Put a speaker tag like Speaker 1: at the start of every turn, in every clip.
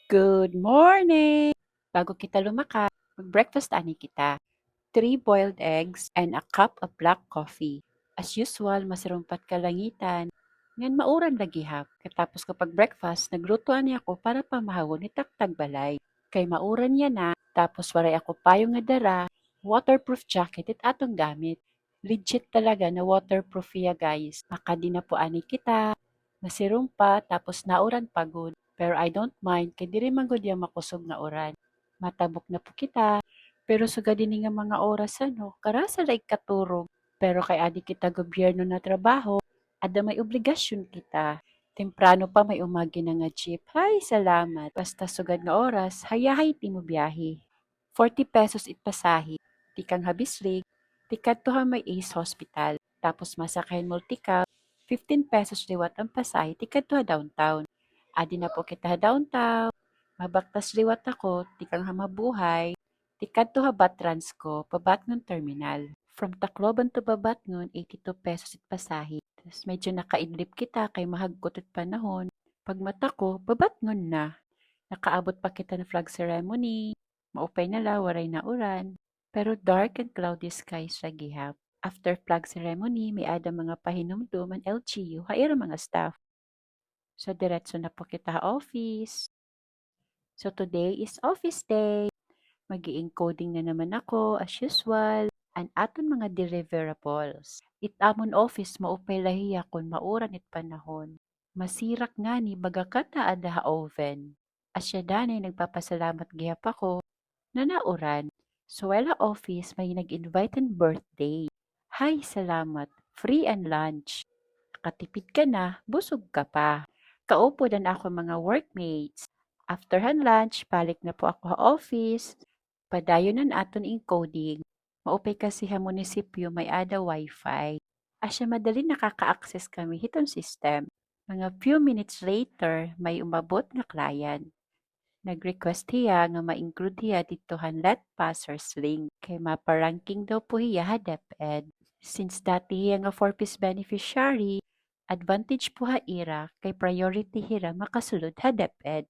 Speaker 1: Good morning! Bago kita lumakas, mag-breakfast ani kita. 3 boiled eggs and a cup of black coffee. As usual, masarumpat kalangitan. Ngan mauran lagi hap. Katapos kapag breakfast, naglutoan niya ako para pamahawon ni taktag balay. Kay mauran niya na, tapos waray ako payong nga dara, waterproof jacket it atong gamit. Legit talaga na waterproof ya guys. Makadi na po ani kita. Masirumpa tapos nauran pagod. Pero I don't mind kay diri man gud yang makusog nga oran. Matabok na po kita. Pero sugad dinhi nga mga oras karasa ra katurog. Pero kay adi kita gobyerno na trabaho, ada may obligasyon kita. Temprano pa may umagi na nga jeep. Hay, salamat. Basta sugad nga oras, hayahay ti mo biyahe. 40 pesos it pasahi. Tikang habislig, tikat to may Ace Hospital. Tapos masakahin multicab, 15 pesos liwat ang pasahe, tikat to downtown. Adi na po kita downtown. Mabaktas liwat ako, tikang hamabuhay. Tikat to Batrans ko, Pabatngon Terminal. From Tacloban to Babatngon, 82 pesos it pasahe. Tapos medyo nakaidlip kita kay mahagkot at panahon. Pag mata ko, Babatngon na. Nakaabot pa kita ng flag ceremony. Maupay na la, waray na uran. Pero dark and cloudy skies ra gihap. After flag ceremony, may ada mga pahinumdum ang LGU, haira mga staff. So, diretso na po kita office. So, today is office day. Mag-i-encoding na naman ako, as usual, ang aton mga deliverables. Itamon office, maupay lahiya kung mauran it panahon. Masirak nga ni bagakata ada ha oven. Asya danay nagpapasalamat gihap ako na nauran. So, wala office, may nag-invite and birthday. Hay, salamat. Free and lunch. Nakatipid ka na, busog ka pa. Kaupo dan ako mga workmates. After han lunch, balik na po ako sa office. Padayon aton encoding. Maupay kasi sa munisipyo may ada wifi. Asya madali nakaka-access kami hiton system. Mga few minutes later, may umabot nga client. Nag-request hiya nga ma-include hiya ditohan let passers link kay maparanking daw po hiya ha DepEd. Since dati hiya nga 4-piece beneficiary, advantage po ha ira kay priority hira makasulod ha DepEd.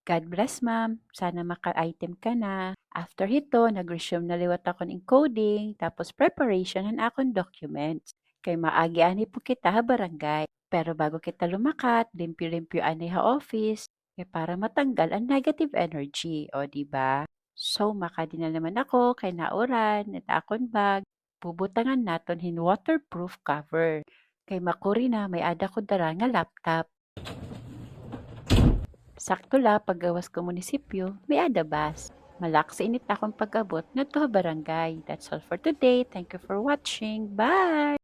Speaker 1: God bless ma'am, sana maka-item ka na. After hito, nag-resume na liwat akong encoding, tapos preparation ng akong documents. Kay maagi ani po kita ha barangay. Pero bago kita lumakat, limpyo-limpyo ani ha office, para matanggal ang negative energy, o di ba? So makadi na naman ako kay nauran at akon bag. Bubutangan naton hin waterproof cover. Kay makuri na may ada ko dara nga laptop. Sakto la paggawas ko munisipyo, may ada bus. Malak sa init akong pag-abot na to barangay. That's all for today. Thank you for watching. Bye!